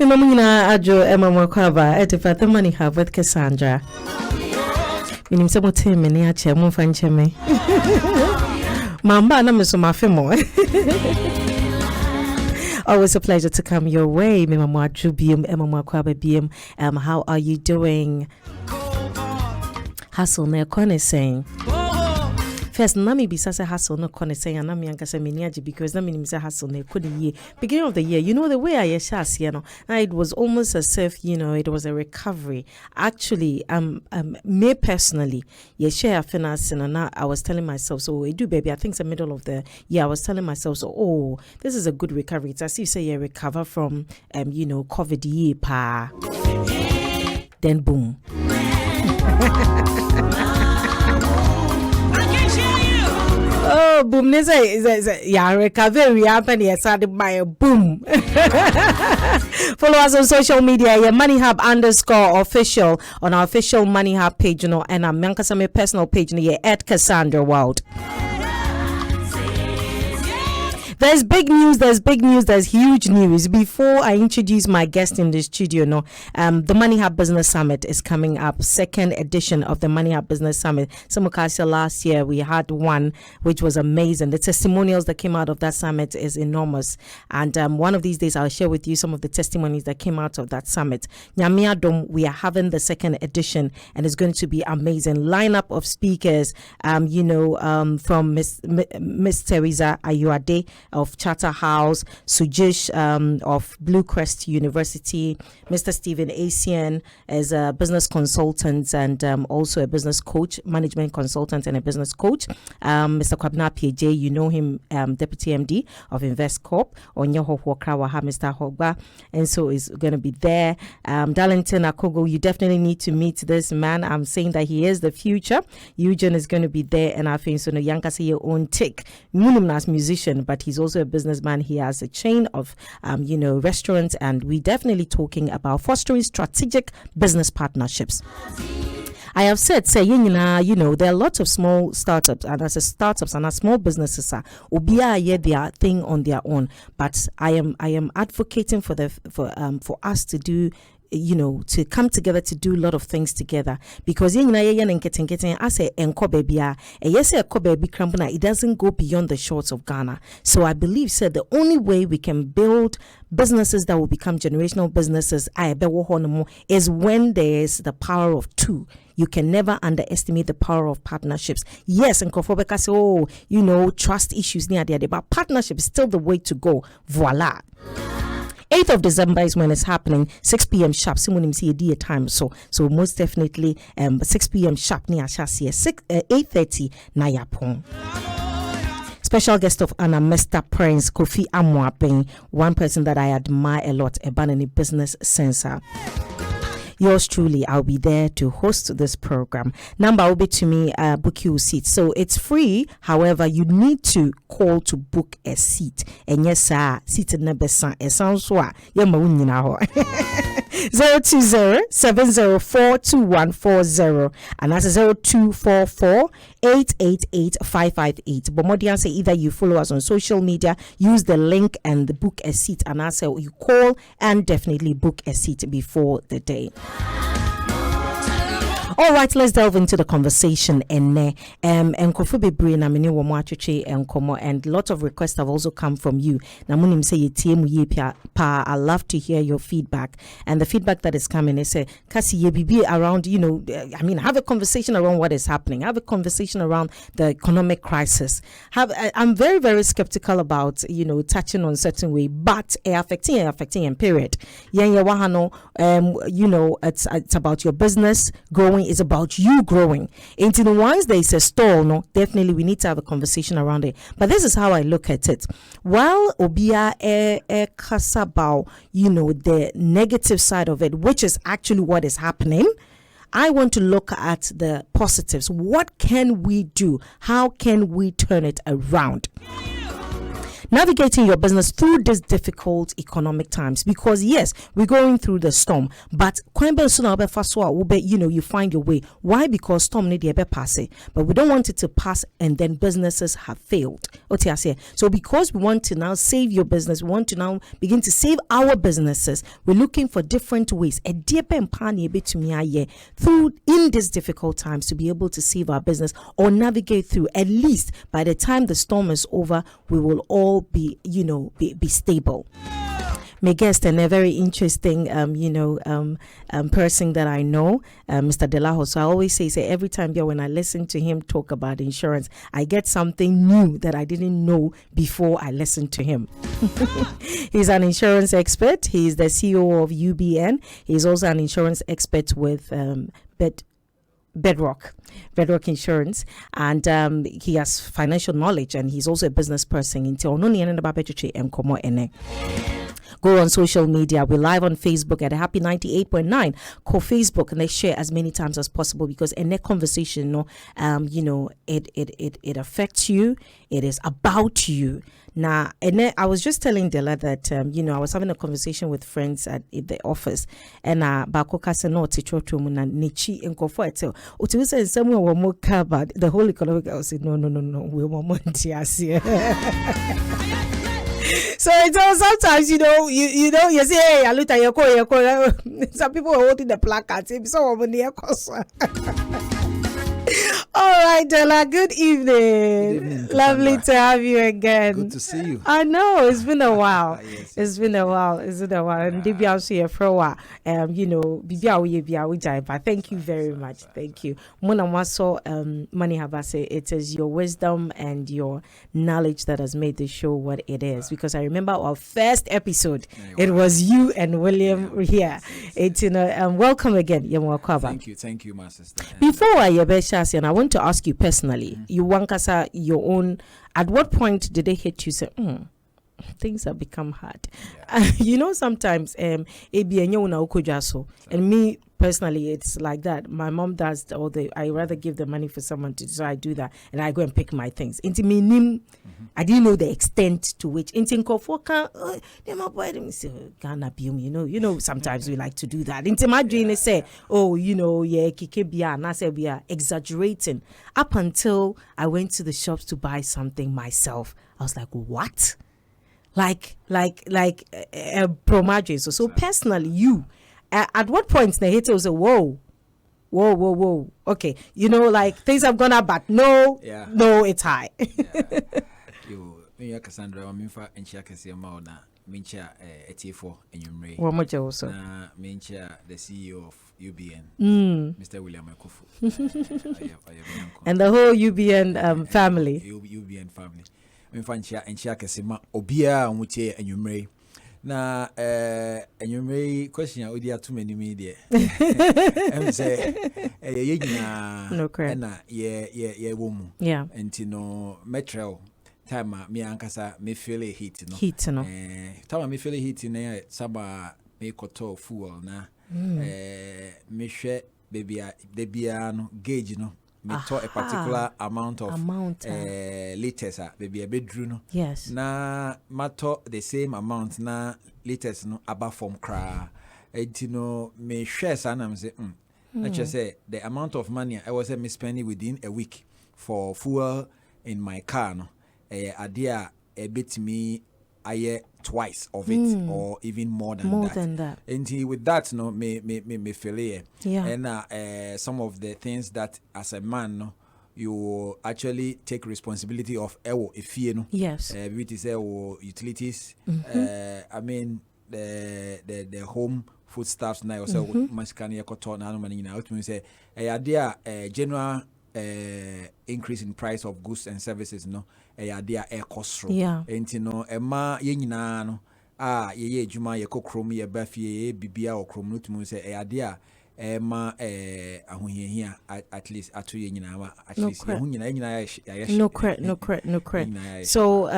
Mamina Ajo Emma Mokwaba at the money have with Casandra. Minim some team in the chair, more fun cheme. Mamba, no, so my femo. Always a pleasure to come your way, Mama Jubium, Emma Mokwaba BM. How are you doing? Hustle, ne kone saying. First, Nami Bisasa hustle no kone saying, and Nami Ankasa Miniaji because Nami Nimsa hustle ne couldn't ye. Beginning of the year, you know the way I shas, it was almost as if, it was a recovery. Actually, me personally, share finance and now I was telling myself, so I do baby, I think it's the middle of the year, I was telling myself, so this is a good recovery. It's as you say you recover from COVID year pa. Then boom. Oh, boom! Recovery happened. Yes, started by a boom. Follow us on social media. Yeah, Money Hub _official on our official Money Hub page, and our Mankasame personal page, at Casandra World. There's big news, there's huge news. Before I introduce my guest in the studio, the Money Hub Business Summit is coming up, second edition of the Money Hub Business Summit. Samukasha last year, we had one, which was amazing. The testimonials that came out of that summit is enormous. And one of these days, I'll share with you some of the testimonies that came out of that summit. Nyamiadom, we are having the second edition, and it's going to be amazing. Lineup of speakers, from Miss Teresa Ayuade, of Charterhouse, Sujesh of Blue Crest University, Mr. Stephen Asian as a business consultant and also a business coach, management consultant and a business coach. Mr. Kwabna PJ, you know him, Deputy MD of Invest Corp. Onyeho Huokrawaha, Mr. Hogba, and so is going to be there. Darlington Akogo, you definitely need to meet this man. I'm saying that he is the future. Eugene is going to be there, and I think so. No, Yankasi your own take. Munumnas musician, but he's also a businessman. He has a chain of restaurants, and we're definitely talking about fostering strategic business partnerships. I have said, there are lots of small startups, and as startups and as small businesses are their thing on their own. But I am advocating for us to do, to come together to do a lot of things together, because I say it doesn't go beyond the shores of Ghana. So I believe the only way we can build businesses that will become generational businesses is when there is the power of two. You can never underestimate the power of partnerships. Yes, and Kofobeka say, trust issues near there, but partnership is still the way to go. Voila. 8th of December is when it's happening, 6 p.m. sharp. Someone see a dear time, so most definitely 6 p.m. sharp near Chassis, 8:30 Nayapon. Special guest of honor, Mr. Prince Kofi Amwapeng, one person that I admire a lot, a Banani business sensor. Yours truly, I'll be there to host this program. Number will be to me, book you a seat. So it's free. However, you need to call to book a seat. And yes, sir, seat in the sound. It sounds so. 020-704-2140 and that's 0244-888-558. But more than say, either you follow us on social media, use the link and book a seat, and I say you call and definitely book a seat before the day. All right, let's delve into the conversation. And lots of requests have also come from you. I love to hear your feedback. And the feedback that is coming is around, have a conversation around what is happening. Have a conversation around the economic crisis. I'm very, very skeptical about, touching on certain way, but affecting period. It's about your business growing. It's about you growing. And once there is a stall, definitely we need to have a conversation around it. But this is how I look at it. While Obia Kasabao, the negative side of it, which is actually what is happening, I want to look at the positives. What can we do? How can we turn it around? navigating your business through this difficult economic times. Because yes, we're going through the storm, but you find your way. Why? Because storm need to pass it, but we don't want it to pass and then businesses have failed. So because we want to now save your business, we want to now begin to save our businesses, we're looking for different ways through in these difficult times to be able to save our business or navigate through. At least by the time the storm is over, we will all be stable. My guest and a very interesting, person that I know, Mr. Delaho. So I always say every time when I listen to him talk about insurance, I get something new that I didn't know before I listened to him. He's an insurance expert. He's the CEO of UBN. He's also an insurance expert with Bedrock Insurance, and he has financial knowledge, and he's also a business person. Go on social media. We're live on Facebook at Happy 98.9. Call Facebook and they share as many times as possible, because in that conversation, it affects you. It is about you. Now, and I was just telling Dela that I was having a conversation with friends at the office, and Bakoka said no tichotumuna nichi enkofo etel. Uti say somewhere we more covered the whole economic. I said no, we want more tiasia. So it's sometimes you say, hey, I look at your call. Some people are holding the placards. So all right, Della, good evening. Lovely to have you again. Good to see you. I know, it's been a while. Yes, it's been a while. And Debbie, I'll see you for a while. But thank you very much. Thank you. Mona Money Habase, it is your wisdom and your knowledge that has made the show what it is. Because I remember our first episode, it was you and William here. It's welcome again. Thank you, my sister. Before I and I want to ask you personally, you wankasa your own. At what point did they hit you? Say, things have become hard. Yeah. Sometimes and me personally, it's like that. My mom does I rather give the money for someone to, so I do that, and I go and pick my things. Into me, I didn't know the extent to which. Into sometimes we like to do that. Into my dream, say, and I said we are exaggerating. Up until I went to the shops to buy something myself, I was like, what? Like a promaggio. So personally, you. At what point the hater was whoa. Okay, things have gone up, but no, it's high. You, Casandra, I'm in fact, and Shaka Siamona, Mincha, Etifo, and you may. What much also? Mincha, the CEO of UBN, Mr. William Akufu, and the whole UBN family. UBN family. In fact, and Shaka Sima, Obia, and Muche, and you may. Na and you may question how there are too many media. And say no crap. Yeah woman. Yeah. And metro time me ankasa me feel a heat no. Time me feel a heat na saba me koto fuel na me hwe baby no gauge no. Me to a particular amount of liters baby a bedroom no. Yes. Na mato the same amount na liters no above from cra. Me share sanam say I just say the amount of money I was spending within a week for fuel in my car no. Idea a bit me twice of it or even more than that. And with that no me feel and some of the things that as a man no you actually take responsibility of if you know yes which is utilities I mean the home foodstuffs now so much can you cut on money now to say idea general increase in price of goods and services no idea cost and ema yenyina no ye juma ye kokrom ye bafie ye bibia okrom no to say idea ma ahohia at least atu ye nyina at least ye nyina no correct. So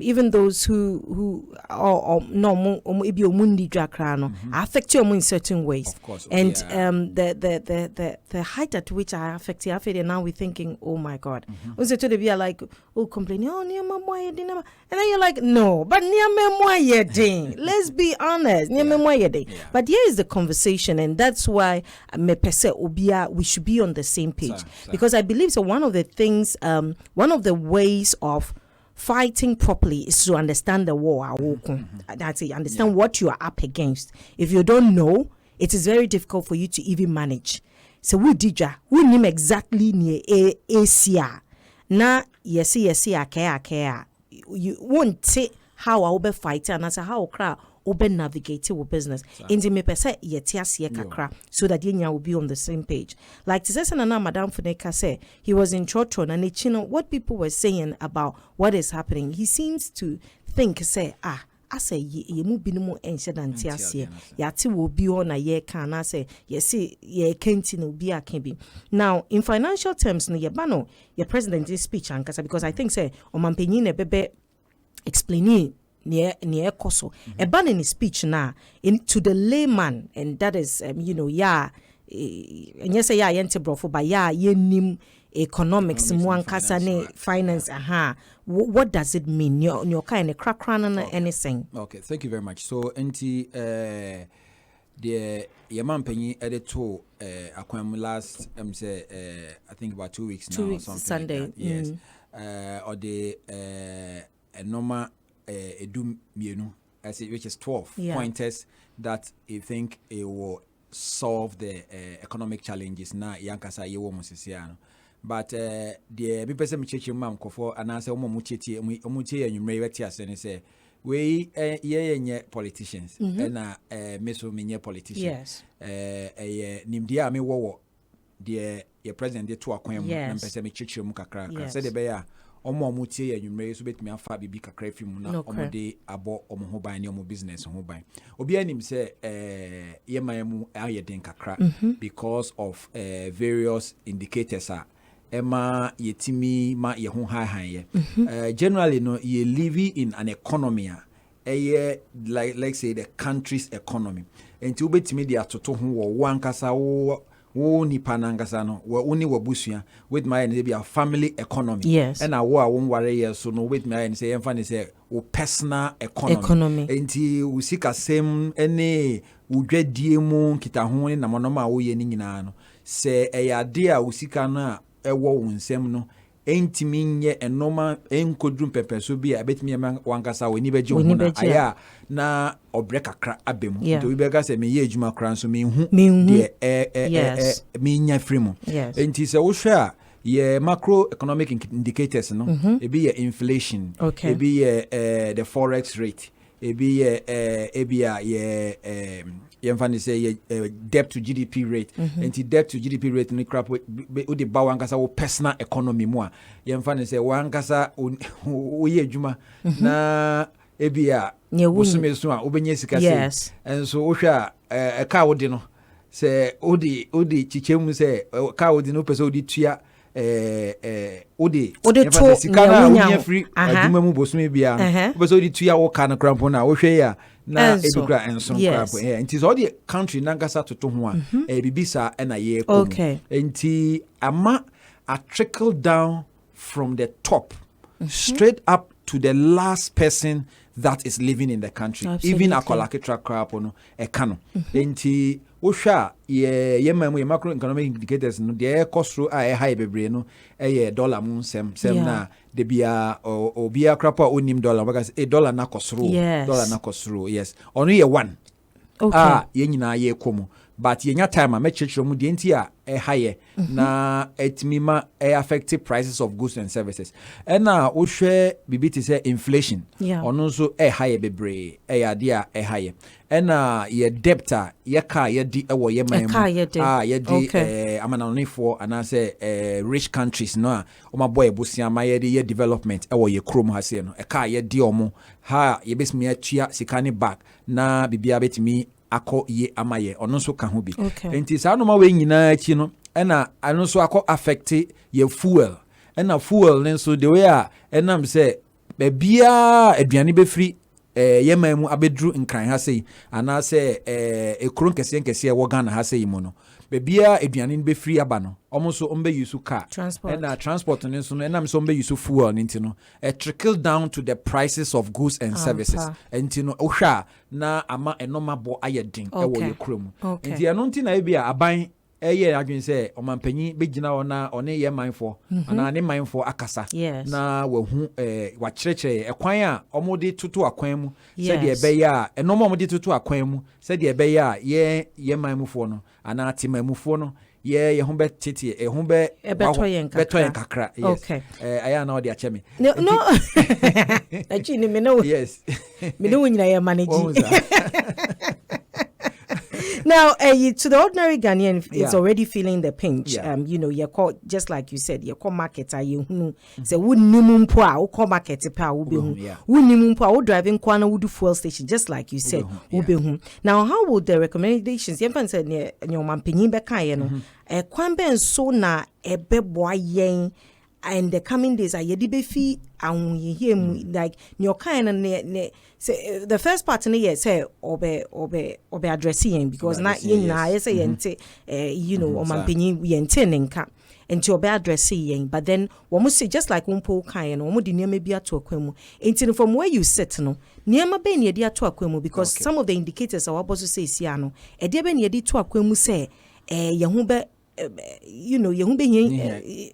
even those who no ebi omundi drakra no affect you in certain ways, of course, and the height at which I affect you, now we're thinking, oh my God, also to be like, oh, complaining, oh near mama, and then you're like, no, but near memoir ding, let's be honest, near memoir ding. But here is the conversation, and that's why we should be on the same page, because I believe so. One of the things, one of the ways of fighting properly is to understand the war. That's it. Understand what you are up against. If you don't know, it is very difficult for you to even manage. So we dija, we name exactly near Asia. Na yesi akea. You won't say how I will be fighting, and as how crowd obe navigate with business. Inti me pese yetiasie kakra so that yenya will be on the same page. Like Tisesana Madame Funeka said, he was in Chotron and what people were saying about what is happening. He seems to think say I say ye mu binimu ense dan tiasie. Yati will be on a ye can I say yesi ye kenti no be a can. Now in financial terms no yebano your president's speech ankasa, because I think say o mampenyi bebe explaining near koso a ban in his speech now to the layman, and that is and yes yente brofo ba yenim economics mwankasa ne finance what does it mean your kind of crack anything. Okay, thank you very much. So enti the yaman penny editor akwam last say I think about 2 weeks now, 2 weeks something Sunday like yes or the normal edum mienu, which is 12 pointers that I think it will solve the economic challenges na yankasa yewo musisiano. But the people say mchechi mam kofo anase omo muchetie anwumre weti asene say we ye politicians na meso menye politicians nimdia me wo the president de to akwan mu na mpese mchechi mu kakra say the be ya omo mutie anwumre so betumi afa bibi kakra fimu na omo de abo omo ho ban ne omo business ho ban obi anim say ye mayamu ayeden kakra because of various indicators Emma yetimi ma ye ho high generally no ye living in an economy like say the country's economy enti ubetimi de atoto ho wo wankasa wo nipa nangasa no wo uni wabusua with my and be a family economy and a won ware so no with my and say emfa say wo personal economy enti wo sika sem ene udwadie mu kita ho ne namonoma wo ye ni nyina no se eyade a wo sika no a ewo wonsem no entimi nye enoma enkodrum pepe so bi a betimi wankasa woni beje ho na aya na obrekakra abem to we bega se me ye adwuma kran so me hu de me nya fremu enti se wo hwe a ye macroeconomic indicators no e bi ye inflation e bi ye the forex rate e bi ye yemfani say debt to GDP rate and debt to GDP rate ni crap we the ba wankasa wo personal economy mu a yemfani say wankasa wo ye adwuma na ebia wosume so a obenye sika say and so wo hwa a ka wo de no say odi chichemu say ka wo de no pese odi tua odi to sika na wo free adwuma mu bosume bia no pese odi tua wo ka na krampo na wo hwe ya na ebikra enso krabo nti so the country nangasa toto ho a bibisa na ye ko nti ama a trickle down from the top straight up to the last person that is living in the country. Even akolake track krabo no e kano nti wo hwa ye mamu ye macroeconomic indicators no de cost a high bebre no dollar mu sem na de bia obia krapa onim dollar because dollar na kosro yes ono ye one ye nyina ye komu but ye nya time a mechechiro mu de nti a high na etmima affect prices of goods and services na wo hwe bibiti say inflation ono so high bebre ya de a high na ye debtor ye ka ye di ewo ye man ye di amanonifo ana say rich countries no a o ma boy busia ma ye di development ewo ye krom ha se no ka ye di omo ha ye besimi atua sika ne back na bibia betimi akọ ye amaye ono so ka ho bi okay. enti saa no ma we nyina achi no na ano so akọ affect ye fuel na fuel ne so the way a enam say bia aduane be free yeman mu abedru nkran ha sei ana say ekron kese wo Ghana ha sei mu no bia aduane be free aba no omo so ombe use car na transport ne so no enam so ombe use fuel nti no trickle down to the prices of goods and services nti no ohwa na ama enoma bo ayedin ewo ye krom nti eno nti na bia aban eye adwen say omampanyi begina ona one ye manfo ana ne manfo akasa na wahu wa kyerɛkyerɛ ekwan a omode tutu akwan mu sɛ de ɛbɛyɛ a enoma omode tutu akwan mu sɛ de ɛbɛyɛ a ye manmufo no ana atemamufo no ye ho betete ho be beto yen kakra yes aya na odi ache me no actually me no yes me no nyina ye manage Now, to the ordinary Ghanaian, it's already feeling the pinch. You know, you call, just like you said, you call market, you say, would nimum poa, or call market, would nimum poa, driving Kwana would do fuel station, just like you said, Now, how would the recommendations, you said, your man Pinibeka, you know, Kwambe and so na a beboy yen. And the coming days are yedibefi and you hear like your kind and say the first part in the year say obe addressing because not yin na say yente you know o mampini yente nenka and obe addressing but then we must say just like umpo kind no mo di niam bia to akwemu enti from where you sit no niam be na dia to akwemu because some of the indicators are about to say sia no e dia be na dia to akwemu say ye hu be you know ye hu be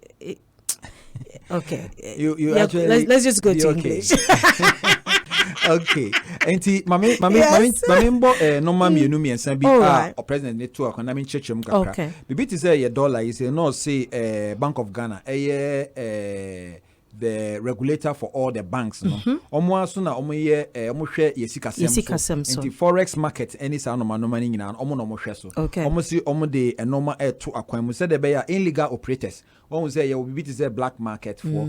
okay. You actually, let's just go to English. Okay. Enti mami mbo no mami enu miensan bi president network na me chechem kakra. Bibi ti say $1 is no say Bank of Ghana the regulator for all the banks no omo aso na omo ye omo hwe yesikasem so enti forex market any sa no mani nyina omo no mo hwe so omo si omo de enoma to akwan mu say de be ya illegal operators one say you will be to say black market for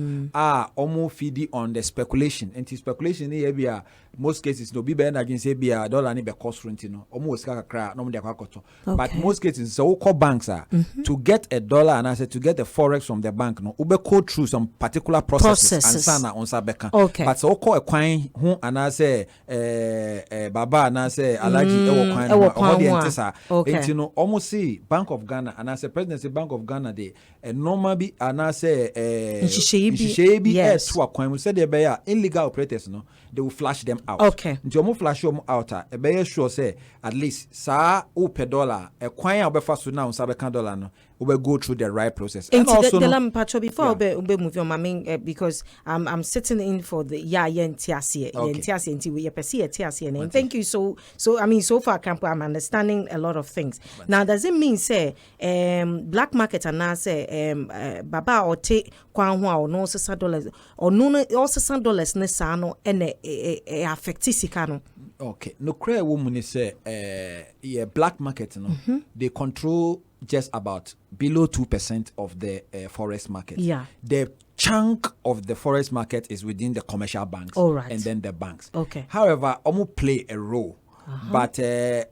omo feed on the speculation enti speculation here be most cases no be be na say be dollar ni be cost rent no omo sika kakra no mo de akwakoto but most cases so call banks to get $1 and I said to get the forex from the bank no ube go through some particular processes. And sana on sabeka but so call a coin who and I say baba and I say alaji you know almost see Bank of Ghana and I say presidency Bank of Ghana de normal be and I say to a coin we said they be illegal operators no they will flash them out nti omo flash them out e be sure say at least sa $1 a coin obefa so na on sabeka dollar no we go through the right process and also before we move on because I'm sitting in for the yentiasie nti we pese yentiasie and thank you so I mean so far camp I'm understanding a lot of things now does it mean say black market and now say baba or take kwan ho no $6 or no $6 ne sa no ene affect sika no okay no cry woman say black market no they control just about below 2% of the forest market. The chunk of the forest market is within the commercial banks and then the banks. However, omo play a role. But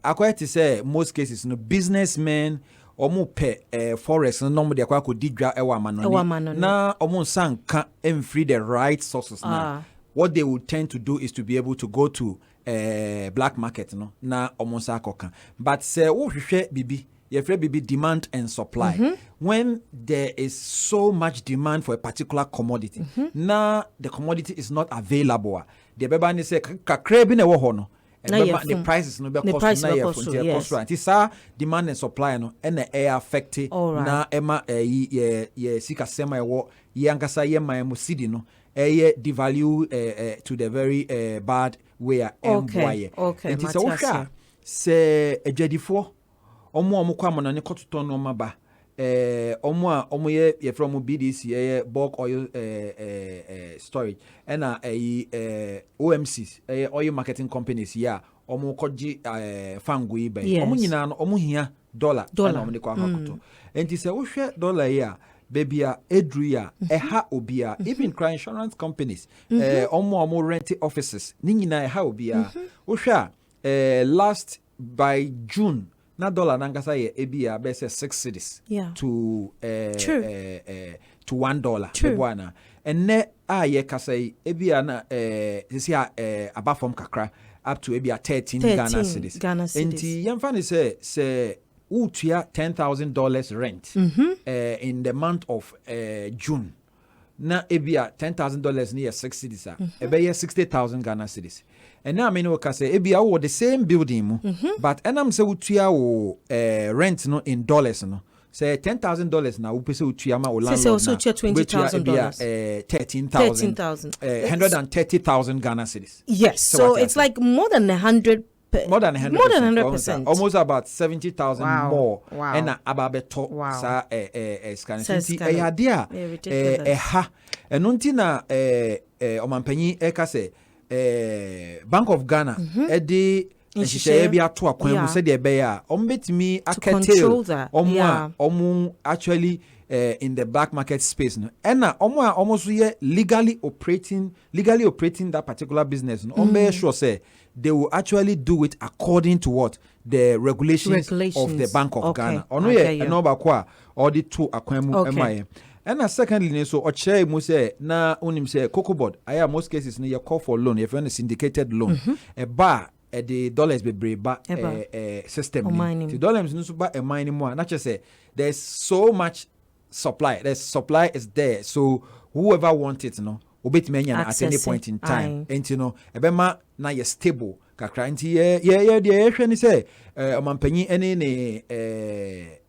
according to say most cases, no businessmen omo pay forest no mo de akwa ko digwa ewa manoni. Na omo sanka free the right sources now. What they would tend to do is to be able to go to black market no na omo sa koka. But say wo hwehwe bibi you have be demand and supply. When there is so much demand for a particular commodity, now the commodity is not available. The beba say kakra bi na wo ho no. The prices no be cost na cost right. It's demand and supply no and air affect na ema ye sika sema ye yankasa ye man city no devalue to the very bad way okay it is a say ejadifo omo kwa monane kototo no maba omo ye from BDC bulk oil storage and OMCs oil marketing companies omo koji fango ibe omo nyina no omo hia dollar na omo de kwa koto enti se wo hwe dollar ya bebia edruya eha obia even crime insurance companies omo rent offices ni nyina eha obia wo hwe last by June na dollar nankasa ye ebia be say 6 cedis to to $1 and ne ye kasai ebia na this here above from kakra up to ebia 13 Ghana cedis enti yemfa ni say utua $10,000 rent in the month of June na ebia $10,000 near 6 cedis ebe 60,000 Ghana cedis. And now I mean we say ebia wo the same building but enam say utua wo rent no in dollars no say $10,000 na wo pese utua ma o landlord na so $20,000 130,000 Ghana cedis. Yes, so it's like more than 100%. More than 100%. Almost about 70,000 more. And about beto sa scan. Idea ha. And untina omampenyi ekase Bank of Ghana edi nhihye bi ato akwan mu se de be ya ombetimi akatel omu actually in the black market space no and omo a omo so ye legally operating that particular business no be sure say they will actually do it according to what the regulations of the Bank of Ghana ono ye no ba kwa or the two akwan mu emaye. And secondly, so Oche mu say na unim say cocoa board. I most cases you call for loan. If you're a syndicated loan, a bar the dollars be brave system. The dollars no super a mining more. Not just say there's so much supply. The supply is there. So whoever wants it, no, obey me at any point in time. And you know, ebema na you stable. Kakra nti the say omampanyi ene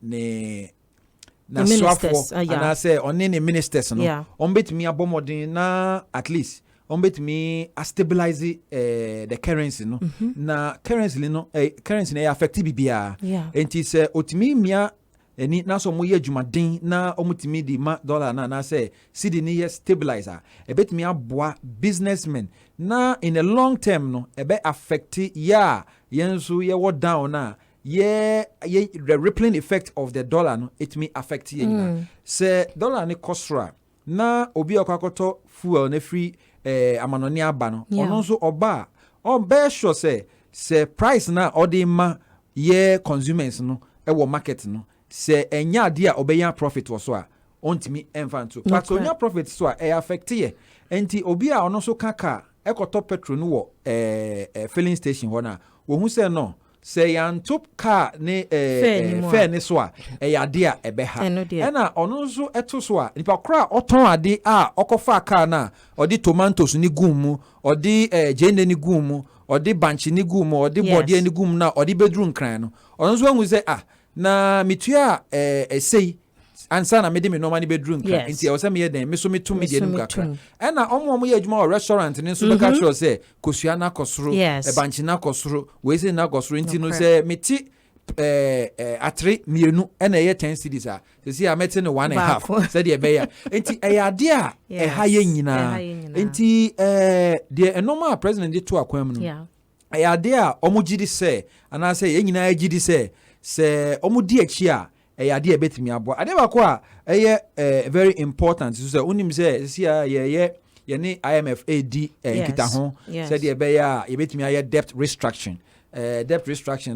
ne na ministers, and I say on any ministers no on bet me abomodin na at least on bet me stabilize the currency no na currency no currency na affect bibia and it say otimi mia eni na so mo ye adwumaden na omutimi di ma dollar na say cedi ni ye stabilizer e bet me aboa businessmen na in a long term no e be affect yenso ye wo down na the rippling effect of the dollar no it may affect you say dollar ni kosra na obi akwakoto fuel na free amanoni aba no ono so oba on be sure say price na odima ye consumers no e wo market no say enya ade a obeya profit wo so a ontimi enfanto but onya profit so a e affect ye enti obi a ono so kaka ekoto petrol no wo filling station ho na wo hu say no say top car ne fair ne so a ade a ebeha na ono so eto so a nipa kra oton ade a okofa car na odi tomatoes ni gumu odi jende ni gumu odi banchi ni gumu odi body ni gumu na odi bedroom kran no ono so hu say na mitua sei ansa na mede me normal bedroom kran nti e wo say me den me so me to me de nu kakra na omo ye adwuma o restaurant ne so be ka sure say kosua na kosoro banchi na kosoro we say na kosoro nti no say meti atre mienu na ye 10 cedis a say a meti no 1.5 say de be ya nti ade a ha ye nyina nti de normal president de to akwan mu no ade a omo gidi say ana say ye nyina gidi say omo di achi a ade betimi abo ade ba ko a very important so say unim say ye ne IMF AD nkita ho say de be ya ye betimi aye debt restructuring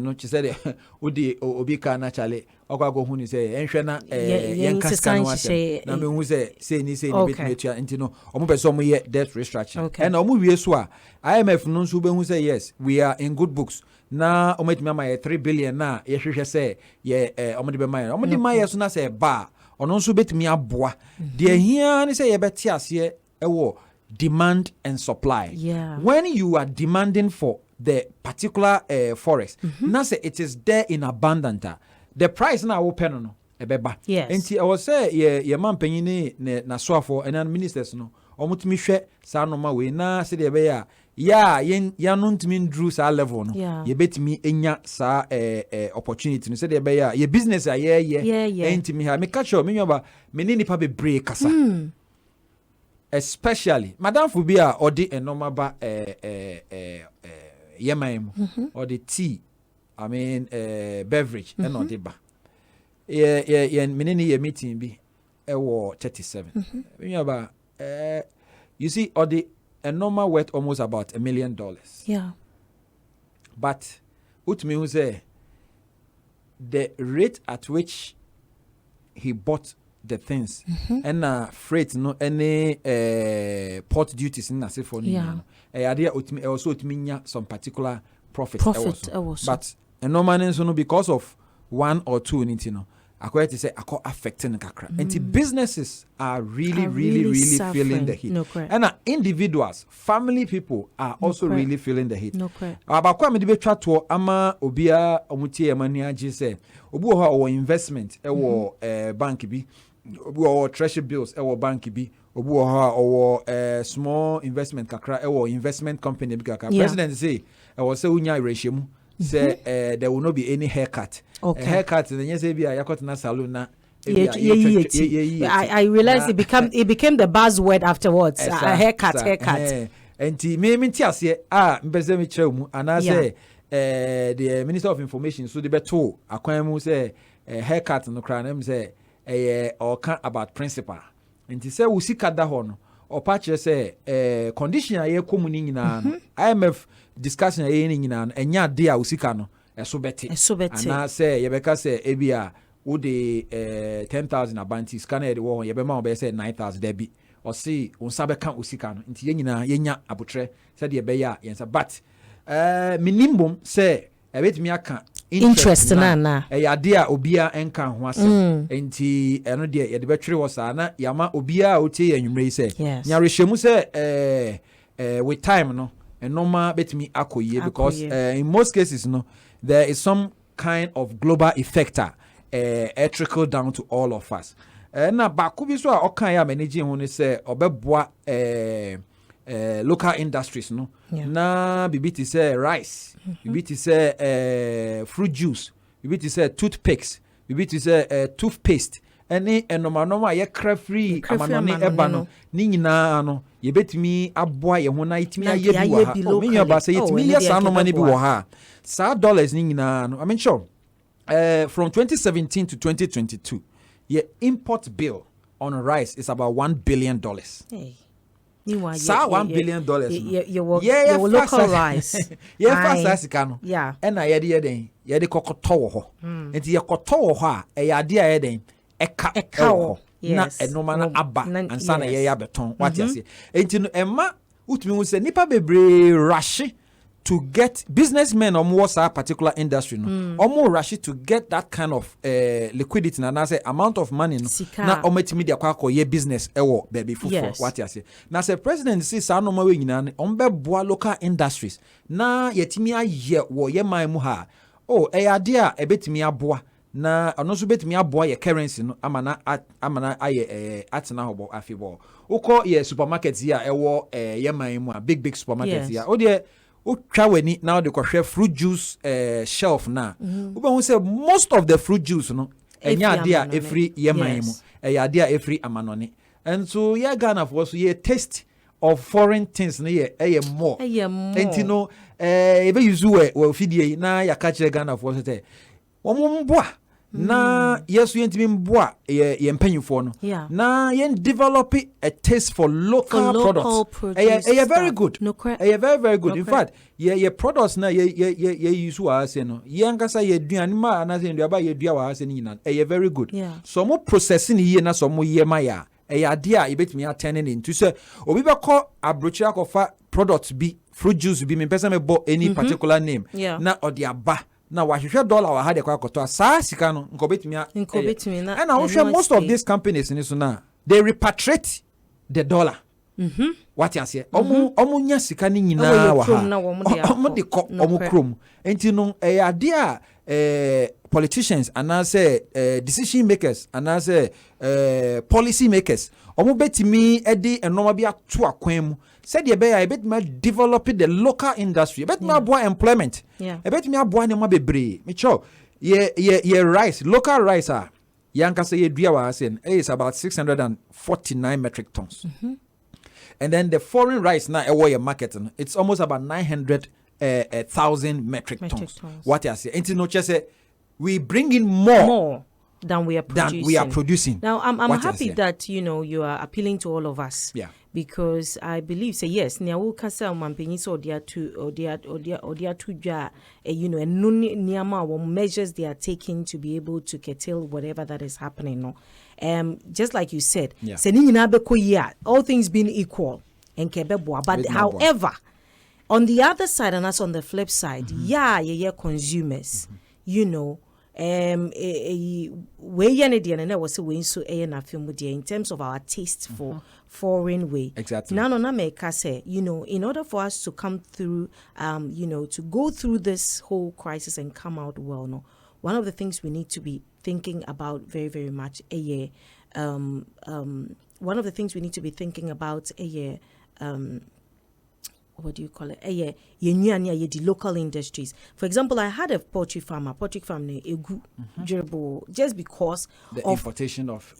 no che say de obi ka na chale okwago hu ni say enhwe na yen kaska no ase na me hu say ni betimi etua enti no omo be so omo ye debt restructuring and omo wie so a IMF no so be hu say yes we are in good books na ometimi ama ye 3 billion na ye hwehwe say ye omode be maye omode maye so na say ba ono nso betimi aboa de hia ni say ye beti ase ewo demand and supply when you are demanding for the particular forest na say it is there in abundance the price na wo pɛ no ebeba enti I was say ye mampanyi ni na soafo and ministers no omutimi hwɛ sa no ma we na say de be ya no ntimi ndru sa level no ye betimi enya sa opportunity no say de be ye business a ye ntimi ha me catch me nyoba me ni nipa be break kasa especially madam Fubia or the normal ba yeman or the tea I mean beverage and not the ba ye me ni ye meeting bi e wo 37 me nyoba you see or the a normal worth almost about $1 million. Yeah. But utumi who say the rate at which he bought the things and freight no any port duties in as for no idea also utimi some particular profit also. But no man so no because of one or two you know according to say affecting kakra and businesses are really feeling the heat and individuals family people are also really feeling the heat abakwa me de betwa to ama obia omutie amani age say obi ho or investment e wo bank bi obi or treasury bills e wo bank bi obi ho or small investment kakra e wo investment company bi kakra president say e wo say unya rehemu say there will not be any haircut. Okay. Haircut and yes, be a yakot salon na. I realized it became the buzzword afterwards. A haircut. And me tias ye mbeze me chemu and I say the Minister of Information so the beto akwemu say haircut no kra na say or can about principle. And he say usika da ho no or patch say condition aye komuni nyina no IMF discussion aye nyina enya de a usika no eso beti and say yebeka say ebia wo de 10,000 abanti scan e de wo yebema obe say 9,000 debi or see unsa beka usika no nti nyina yenya abotre say de beya yensa but minimum say ebetimi aka interest na ade a obia enka ho asem enti eno de ye de betwere wo sa na yama obia otie anwumre say nyarehwemu say with time no normal betimi akoye because in most cases no there is some kind of global effect trickle down to all of us na baako bi so a okan ya manage ho ne say obeboa local industries no na bibiti say rice bibiti say fruit juice bibiti say toothpicks bibiti say toothpaste any normal ye cra free amanone eba no ni nyina no ye betimi aboa ye ho na itimi aye bi wa ha me yaba say itimi ye sa no mani bi wa ha sa dollars ni nyina no I mean sure from 2017 to 2022 your import bill on rice is about $1 billion. Hey. Sa $1 billion. Your local rice. Fast no. Yeah. And I ye de kokoto wo ho. Enti ye koto wo ho a e ya de a den eka wo. Na enoma na aba ansa na ye ya beton. What you say? Enti no emma utumi hu se nipa bebre rush to get businessmen or more particular industry no or rush to get that kind of liquidity na say amount of money no na ometimi dia kwa ye business ewo baby fufu what you say na say president say sa no ma we nyina ne ombeboa local industries na yetimi aye wo ye man mu ha ade a ebetimi aboa na ono so betimi aboa ye currency no amana aye atena hobo afibo uko ye supermarkets here ewo ye man mu a big supermarkets here o de Traweni now they share fruit juice shelf na. We say most of the fruit juice no enya dia every yemaimu dia every amanone. And so yeah Ghana for so ye taste of foreign things na ye more. And you know ebe yuzu we fidie na ya catch Ghana for say omumboa na yesu yentimi mboa ye mpanyufo no na yen develop a taste for local products very good very good in fact ye products na ye use wa say no ye ngasa ye duan ma na say nduaba ye dua wa say nyina very good so mo processing ye na so mo ye ma ya ade a yebetimi attending into say obi be call abrochira kofa products bi fruit juice bi me pesa me bo any particular name na odiaba na wahwehwe dollar wa hade kwa akoto sa sika no nkobetimi na and I most of these companies in so na they repatriate the dollar what you say omu nya sika ni nyina wa ha omu de ko omu krom enti no ade a politicians and say decision makers and say policy makers omu betimi edi enoma bi ato akwan mu said ye be I bet me develop the local industry bet me aboa employment bet me aboa ne ma bebre me cho ye rice local rice yanka say ye dua wa say is about 649 metric tons and then the foreign rice now your market it's almost about 900,000 metric tons what you say ain't no say we bring in more than we are producing. Now I'm happy that you are appealing to all of us. Yeah. because I believe say yes nia wo kasa mampanyi so they are to dwa you know and no niama measures they are taking to be able to curtail whatever that is happening no just like you said say ni nyina be koyi all things being equal and kebeboa but however on the other side and that's on the flip side yeah consumers you know we was so in terms of our taste for foreign way. Exactly. Now no make say, you know, in order for us to come through you know, to go through this whole crisis and come out well, no, one of the things we need to be thinking about very, very much one of the things we need to be thinking about what do you call it? The local industries. For example, I had a poultry farm egu just because the of importation of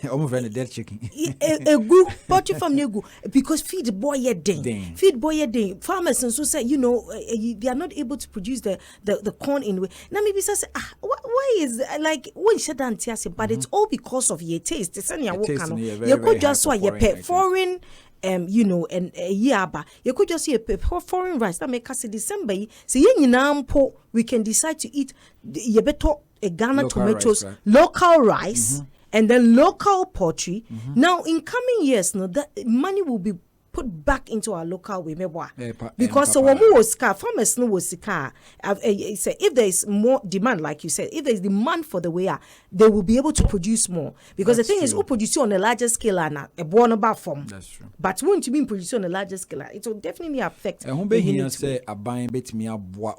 almost dead chicken. Egu poultry farm egu because feed boy day. Farmers and so say you know they are not able to produce the corn in way. Now maybe say why is like when she done but it's all because of your taste. It's any you could just why you foreign you know, and yaba, you could just see a foreign rice that make us December. So we can decide to eat yebeto a Ghana local tomatoes, rice, right? Local rice, and then local poultry. Now in coming years, no, that money will be put back into our local way, because so when was car farmers no was car. If there is more demand, like you said, if there is demand for the way, they will be able to produce more. Because that's the thing true. Is, who produce on a larger scale and a born about form. That's true. But when to be produced on a larger scale, it will definitely affect. Say a buying bet me a bois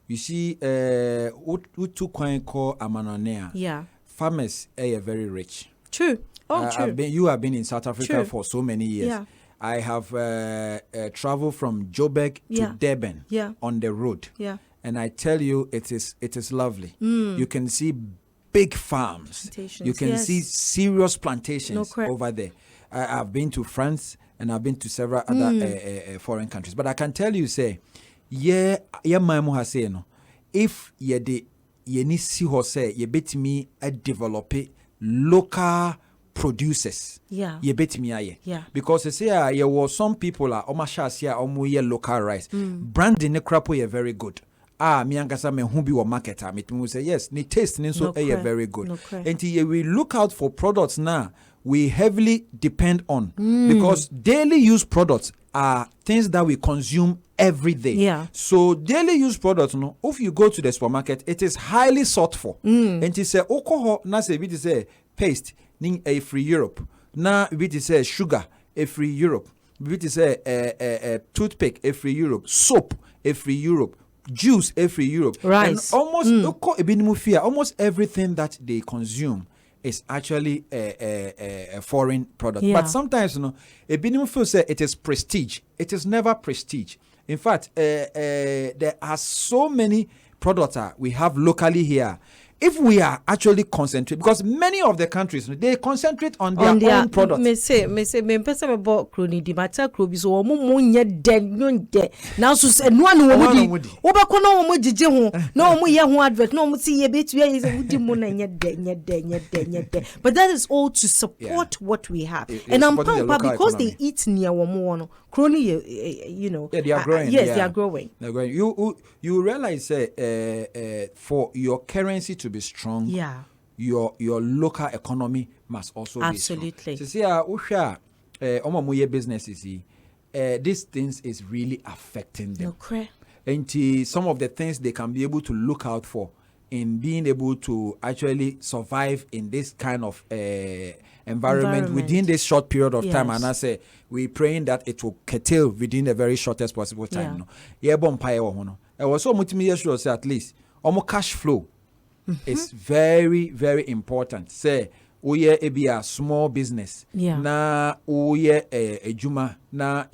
You see, who took coin call Amanonea. Yeah. Farmers are very rich. True. Oh, true. You have been in South Africa true. For so many years. Yeah. I have traveled from Joburg to Durban on the road. Yeah. And I tell you, it is lovely. You can see big farms. You can see serious plantations over there. I've been to France and I've been to several other foreign countries. But I can tell you, say, maimu has say no. If ye ni si ho say ye bet me a develop local producers. Ye bet me aye. Because they say there were some people omo local rice. Branding ne crapo ye very good. Me angasa me who be wa marketer. Me say yes, ni taste ni so very good. And we look out for products now we heavily depend on because daily use products are things that we consume every day. So daily use products, no, if you go to the supermarket, it is highly sought for. And it say alcohol na say it say paste ning a free Europe. Na it say sugar a free Europe. It say toothpick a free Europe. Soap a free Europe. Juice a free Europe. Rice. And almost everything that they consume is actually a foreign product. But sometimes, you know, a minimum feel say it is prestige. It is never prestige. In fact, there are so many products we have locally here. If we are actually concentrate, because many of the countries they concentrate on their own products. Me say, person about crony di matter crony so omo monye de now so say no one wodi obekọ na omo jije ho na omo ye ho advert na omo see ye betu ye say wodi mo na nye de but that is all to support what we have. And I'm because they eat near omo crony you know they are growing. They are growing. They're growing. You realize for your currency to be strong, your local economy must also be strong. Absolutely. So see, businesses, these things is really affecting them. And some of the things they can be able to look out for in being able to actually survive in this kind of environment within this short period of time. And I say we're praying that it will curtail within the very shortest possible time. I was so much sure say at least cash flow is very, very important. Say it be a small business. Na a juma na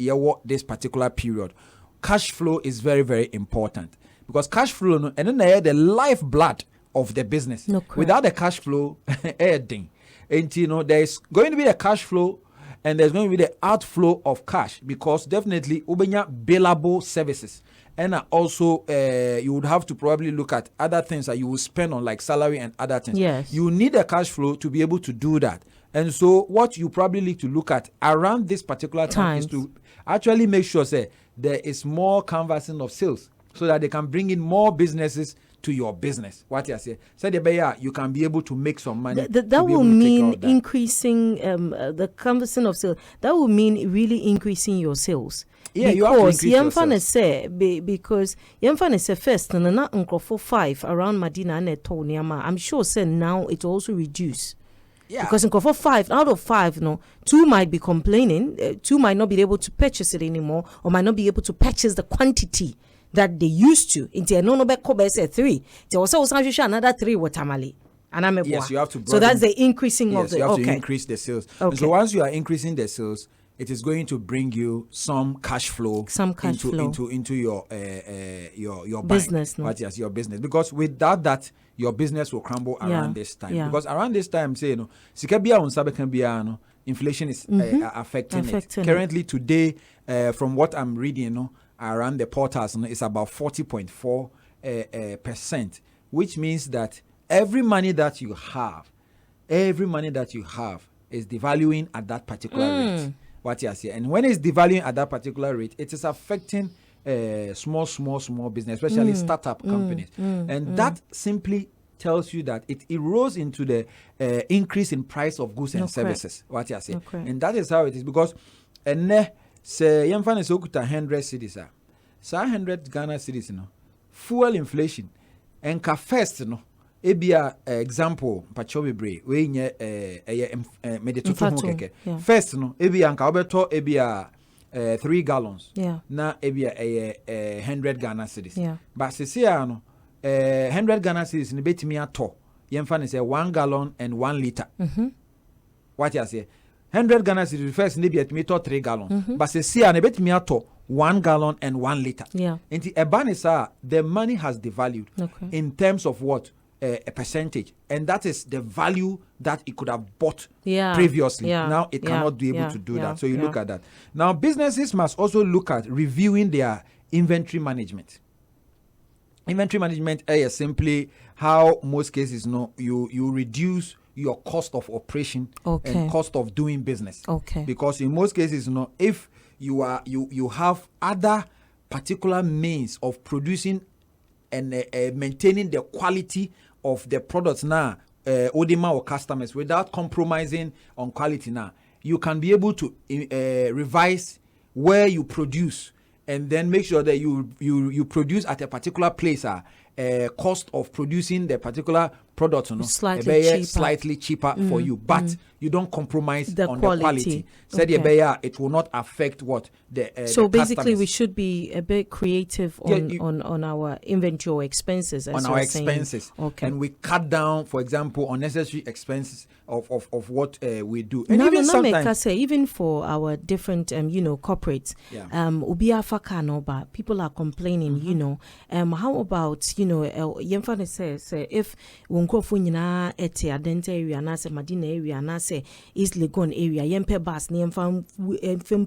this particular period. Cash flow is very, very important. Because cash flow and then the lifeblood of the business. Without the cash flow, anything. And you know, there's going to be a cash flow and there's going to be the outflow of cash because definitely ubenya billable services. and also you would have to probably look at other things that you will spend on, like salary and other things. Yes. You need a cash flow to be able to do that. And so what you probably need to look at around this particular time is to actually make sure, say, there is more canvassing of sales so that they can bring in more businesses to your business. What you say? So you can be able to make some money. That will mean increasing the canvassing of sales. That will mean really increasing your sales. Yeah, you have to increase your sales. Because Yemfane say first, and not uncle for 5 around Medina and Tonyama. I'm sure say now it also reduce. Yeah. Because in for 5 out of 5, 2 might be complaining, 2 might not be able to purchase it anymore, or might not be able to purchase the quantity that they used to. Into no be 3. There was also another 3 watermali. Yes, you have to. So that's the increasing of the. You have to increase the sales. Okay. And so once you are increasing the sales, it is going to bring you some cash flow. Into your business. What is your business? Because without that, your business will crumble around this time. Yeah. Because around this time, say inflation is affecting it. Currently today, from what I'm reading, around the portals, it's about 40.4%, which means that every money that you have is devaluing at that particular rate. What you say, and when it's devaluing at that particular rate, it is affecting small business, especially startup companies, and that simply tells you that it erodes into the increase in price of goods and services. What you say, and that is how it is, because say yemfa is okuta 100 cedis a sa 100 Ghana cedis fuel inflation and ka first ebia example pachobebre we nye medetoto ho keke first ebia nka obeto ebia 3 gallons na ebia 100 Ghana cedis but sisia 100 Ghana cedis ni betimi ato yemfa ne say 1 gallon and 1 liter. What you say 100 Ghana cedis first ni betimi to 3 gallons but sisia ne betimi ato 1 gallon and 1 liter. Enti ebanisa the money has devalued in terms of what a percentage, and that is the value that it could have bought previously. Now it cannot be able to do that. So you look at that. Now businesses must also look at reviewing their inventory management. Inventory management is simply how most cases you reduce your cost of operation and cost of doing business. Because in most cases if you have other particular means of producing and maintaining the quality of the products now, Odima or customers, without compromising on quality now, you can be able to revise where you produce and then make sure that you produce at a particular place. Cost of producing the particular product slightly cheaper for you, but you don't compromise on the quality. Said it will not affect what the so the basically customers. We should be a bit creative on our inventory expenses, on our expenses, and we cut down, for example, unnecessary expenses of what we do. And even sometimes, even for our different corporates, people are complaining. How about yemfa say if wonkofo nyina ete adenta area na say Madina area na say East Legon area yempe bus na yemfa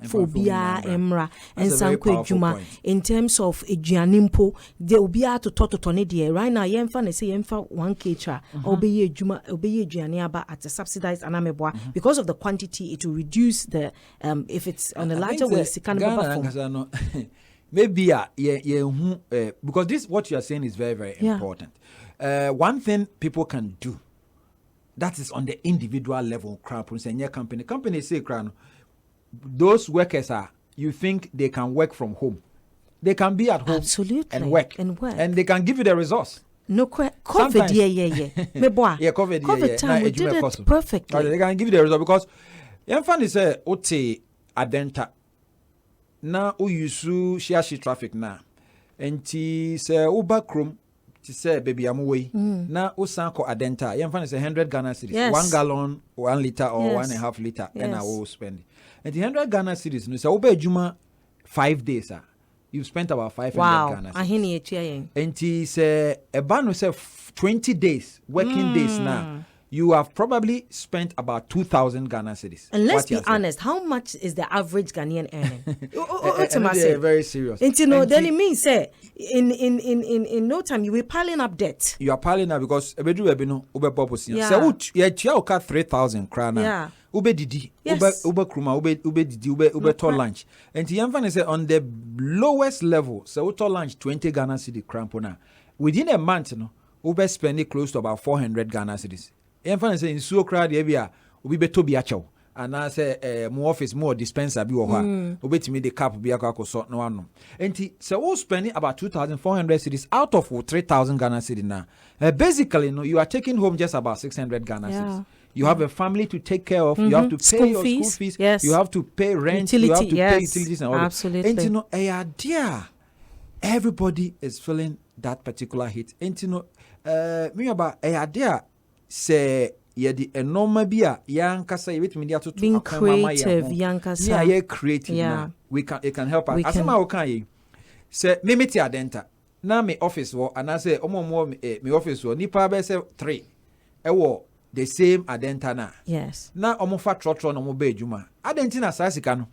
phobia emra and sanko adwuma in terms of aduanimpo they obia to ne there right now yemfa say yemfa 1 kg obeye adwuma obeye aduane aba at a subsidized anameboa because of the quantity it will reduce the if it's on a larger way sikana maybe because this what you are saying is very, very important. One thing people can do that is on the individual level, company say those workers you think they can work from home, they can be at home and work and they can give you the resource. COVID COVID time we did it perfectly. They can give you the result because yemfa say ote adenta na uyusu share traffic na enti se uba krom ti say baby amway na usanko adenta yemfa say 100 Ghana cedis 1 gallon 1 liter or 1.5 liter and I will spend enti 100 Ghana cedis no say uba ejuma 5 days you've spent about 500 Ghana cedis enti say eba no say 20 days working days now you have probably spent about 2,000 Ghana cedis. And let's be honest, how much is the average Ghanaian earning? They're very serious. And then it means say in no time you will piling up debt. You are piling up because say 3,000 krana. Yeah. Ube didi, ube kruma, ube didi, ube to lunch. And the emphasis say on the lowest level, so to lunch 20 Ghana cedi crampona. Within a month, ube spending close to about 400 Ghana cedis. Emphasis say in so crowd area, ube beto bi acho. And I say more office, more dispenser bi wo ha. Ube to me the cap bi akwa sort no one. And so we spending about 2,400 cedis out of 3,000 Ghana cedi now. Basically, you are taking home just about 600 Ghana cedis. You have a family to take care of. You have to pay your school fees. Yes. You have to pay rent. You have to pay utilities and all absolutely. And idea, everybody is feeling that particular hit. And me about idea say the enormous bia young kasa media to being creative, young kasa. Yeah, creative. Yeah. It can help us. As I can say me adenta. Na me office wo and I say me office wo nipa be say 3. Ewo the same adentana. Yes. Na omofa trotro no mo be adwuma. Adentina sasika no.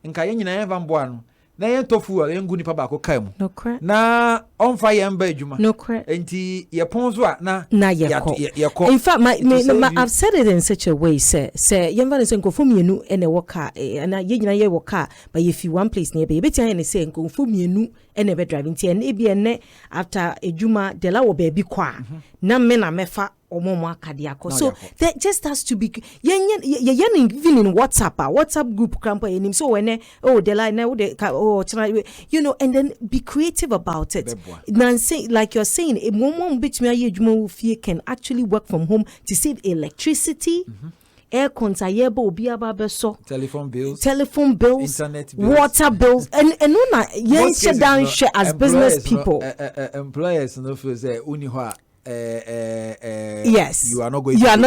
Nka ye nyina yeva mboa no. Na ye tofu a yengu nipa ba ko kai mu. No correct. Na onfa ye mba adwuma. No correct. Enti ye ponzo a na ye ko. In fact, I've said it in such a way say yemva ne say nkofo mienu ene woka na ye nyina ye woka but if you one place near be beti ne say nkofo mienu ene be driving ti ene bi ene after adwuma de la wo ba bi kwa na me na mefa so that just has to be even in WhatsApp group crampa so when the line and then be creative about it. Nancy, like you're saying, a moment between can actually work from home to save electricity. Air so telephone bills, internet bills, water bills, and down share as business people. Employers say yes, you are not going and you are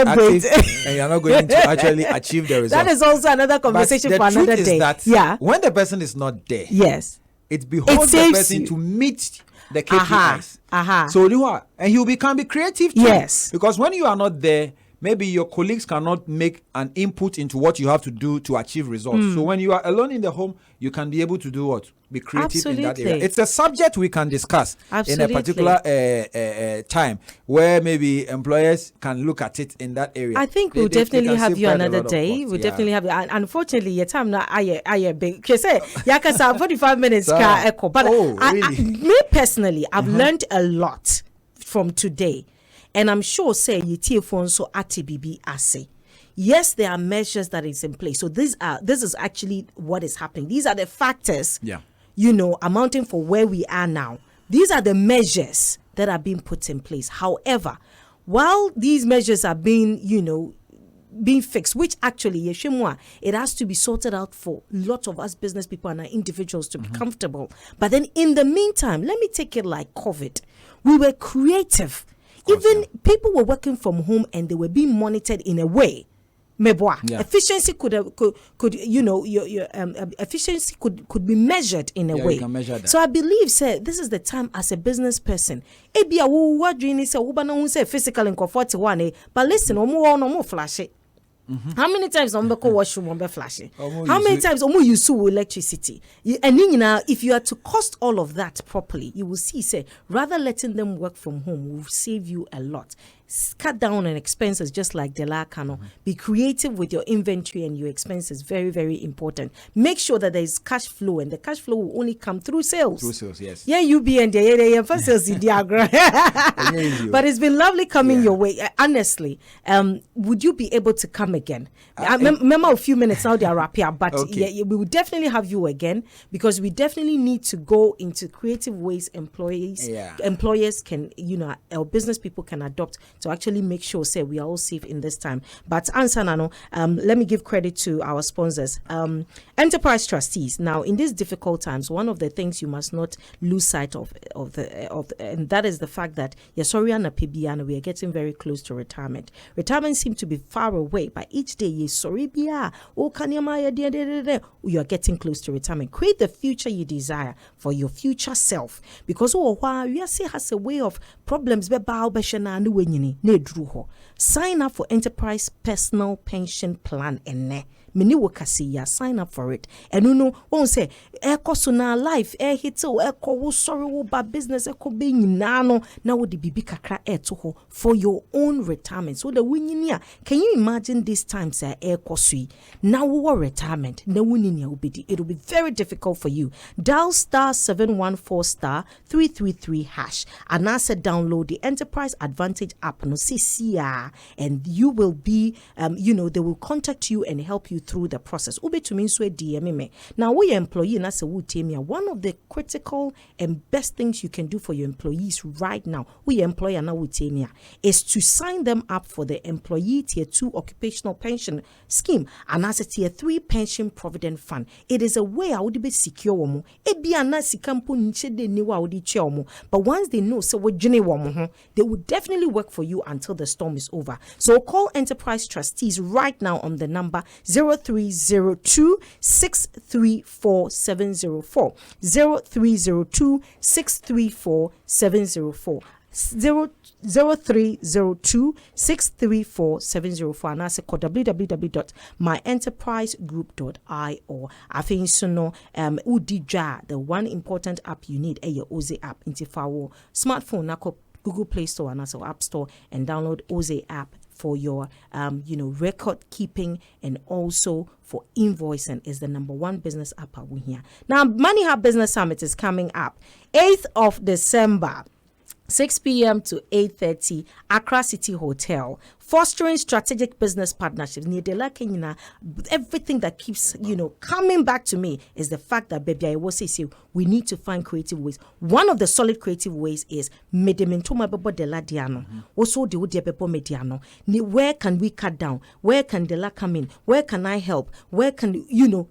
not going to actually achieve the result. That is also another conversation for another day. That when the person is not there, yes, it beholds the person to meet the KPIs. So you are, and you can be creative too. Yes, because when you are not there, maybe your colleagues cannot make an input into what you have to do to achieve results. So when you are alone in the home, you can be able to do what? Be creative in that area. It's a subject we can discuss in a particular time where maybe employers can look at it in that area. I think we'll definitely have you another day. We'll definitely have you. And unfortunately, your time now I big. Because say yakasa 45 minutes ka echo. But me personally, I've learned a lot from today. And I'm sure say you phone so ATBB assay. Yes, there are measures that is in place. So this is actually what is happening. These are the factors, amounting for where we are now. These are the measures that are being put in place. However, while these measures are being, being fixed, which actually, it has to be sorted out for lots of us business people and our individuals to be comfortable. But then in the meantime, let me take it like COVID. We were creative. Even people were working from home and they were being monitored in a way. Efficiency could your efficiency could be measured in a way. You can measure that. So I believe this is the time as a business person. Ebia wo wadwini say wo ba na hu say physical and comfortable but listen, omo flash it. How many times on washroom flashing? How many times use electricity? And if you are to cost all of that properly, you will see rather letting them work from home will save you a lot. Cut down on expenses just like Delacano. Be creative with your inventory and your expenses. Very, very important. Make sure that there is cash flow, and the cash flow will only come through sales. Through sales, yes. Yeah, you be and for sales diagram. But it's been lovely coming your way. Honestly, would you be able to come again? Remember a few minutes now they are wrapping up, but we will definitely have you again because we definitely need to go into creative ways employers can, our business people can adopt to actually make sure we are all safe in this time. But answer Nano, let me give credit to our sponsors, enterprise trustees. Now in these difficult times, one of the things you must not lose sight of and that is the fact that Yasoriana Pibiana, we are getting very close to retirement. Retirement seems to be far away, but each day you are getting close to retirement. Create the future you desire for your future self, because we are has a way of problems ni na edru ho. Sign up for Enterprise Personal Pension Plan ene. Mini wakasi ya sign up for it. And no won't say so na life hit wo sorry wo ba business be nyina na wo de bibi kakra to ho for your own retirement. So the winyinia, can you imagine these times so now wo retirement na winyinia obedi, it will be very difficult for you. Dial *714*333# and I said download the Enterprise Advantage app no CCR, and you will be they will contact you and help you through the process. Ube to mean so DM. Now we employee na se one of the critical and best things you can do for your employees right now, we employer na is to sign them up for the employee tier 2 occupational pension scheme and as a tier 3 pension provident fund. It is a way I would be secure womo. It be an sikampo nche de ni wa odi che omo. But once they know so we jene womo, they will definitely work for you until the storm is over. So call Enterprise trustees right now on the number 0302 634 704 0302 634 704 0302 634 704 and that's called www.myenterprisegroup.io. I think so no udija, the one important app you need your Oze app into our smartphone nako Google Play Store and also App Store and download Oze app for your record keeping and also for invoicing. Is the number one business app out here. Now Money Hub Business Summit is coming up 8th of December, 6 p.m. to 8:30, Accra City Hotel, fostering strategic business partnerships. Everything that keeps, coming back to me is the fact that baby, I was saying we need to find creative ways. One of the solid creative ways is mediano. Where can we cut down? Where can Dela come in? Where can I help? Where can,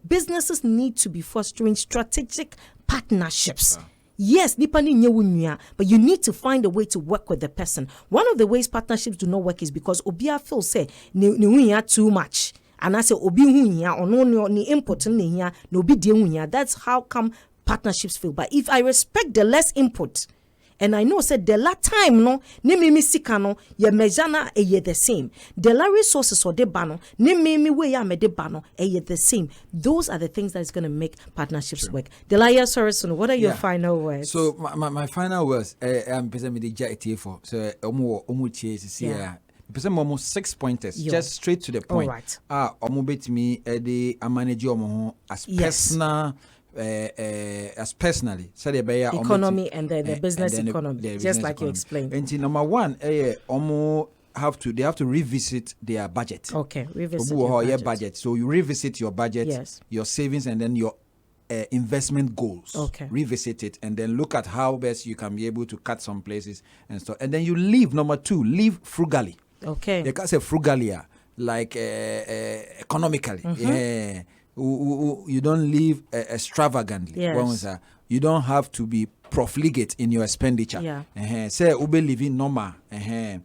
businesses need to be fostering strategic partnerships. Yes, but you need to find a way to work with the person. One of the ways partnerships do not work is because Obia Phil say ni too much. And I say Obi hunya or no ni input ni no be de. That's how come partnerships fail. But if I respect the less input, and I know said the last time no ne me sikano ye mejana ye the same. The la resources or de bano ne me we ya me de bano ye the same. Those are the things that is going to make partnerships work. The la Sorrison, what are your final words? So my final words I'm present the JT for so omu chase here. Present almost 6 pointers, just straight to the point. All right. Omu bet me the manager omu as personal. As personally, so the economy and the business economy, just like you explained. And number one, they have to revisit their budget. Okay, revisit your budget. So you revisit your budget, yes, your savings, and then your investment goals. Okay, revisit it, and then look at how best you can be able to cut some places and stuff. And then you live. Number two, live frugally. Okay, they can't say frugally, like economically. Mm-hmm. Yeah. You don't live extravagantly. Yes. You don't have to be profligate in your expenditure. Yeah. Say ube living normal. And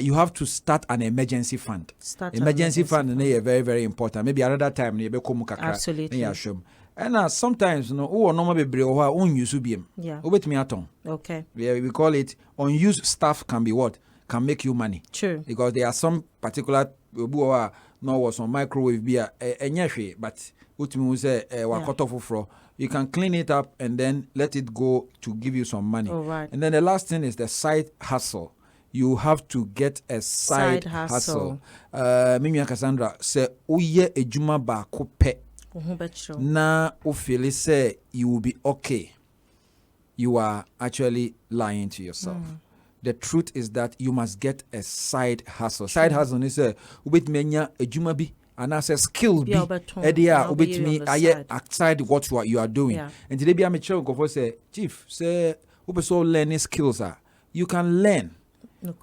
you have to start an emergency fund. Emergency fund is very, very important. Maybe another time you be komu kakra. Absolutely. And sometimes normal be unused BM. Yeah. Okay. We call it unused stuff can be what? Can make you money. True. Because there are some particular no was on microwave beer but you can clean it up and then let it go to give you some money. All right. And then the last thing is the side hustle. You have to get a side hustle. Mimi Casandra say uye ejuma ba kope na ufili say you will be okay. You are actually lying to yourself. The truth is that you must get a side hustle. Side hustle is ubet menya ejuma bi and as a skill bi edia ubet me aye outside what you are doing. And today be am go say chief say ube so learning skills are you can learn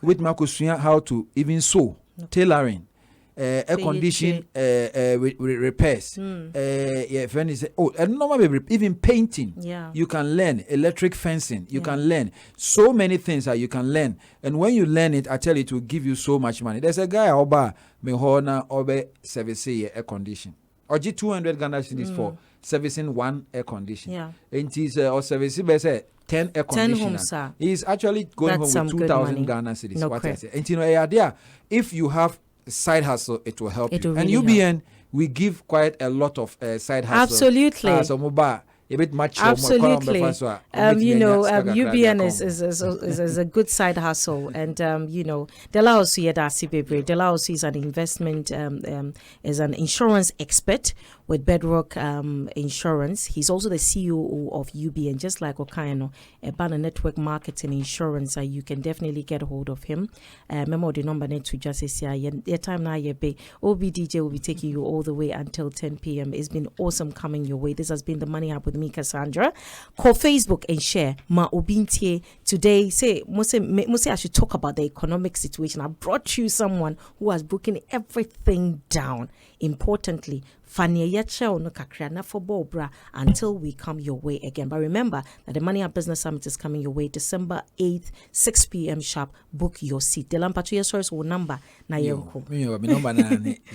with makusua how to even sew, tailoring, air condition repairs. Friend is and normally even painting. You can learn electric fencing. You can learn so many things that you can learn. And when you learn it, I tell you, it will give you so much money. There's a guy oba mehona obe service air condition. Or G 200 Ghana cedis for servicing one air condition. And he's or service say 10 air 10 conditioner. homes, sir. He's actually going That's home with some good 2,000 money. Ghana cedis. No What I crap. say. And you know, idea, if you have side hustle, it will help It you. will And really UBN, we give quite a lot of side hustle. Absolutely. So mobile. A bit much. Absolutely. UBN is a good side hustle, and Delao is an investment, is an insurance expert with Bedrock Insurance. He's also the CEO of UBN, just like Okaino, a banner network marketing insurance. You can definitely get a hold of him. Remember the number to just say your time now. OBDJ will be taking you all the way until 10 p.m. It's been awesome coming your way. This has been the Money Hub with me, Casandra. Call Facebook and share ma obintie today. Say must I should talk about the economic situation. I brought you someone who has broken everything down. Importantly, until we come your way again. But remember that the Money Hub Business Summit is coming your way December 8th, 6 p.m. sharp. Book your seat. The Lampatuya source will number na yoko. My number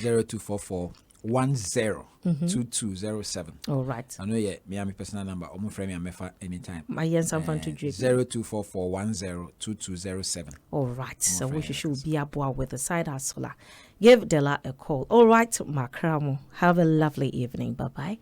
0244 2207. All right. I know my personal number. I'm friend me anytime. My yen some fun to drink. 0244 2207. All right. So we should be a boy with a side hustler. Give Della a call. All right, Makramo. Have a lovely evening. Bye bye.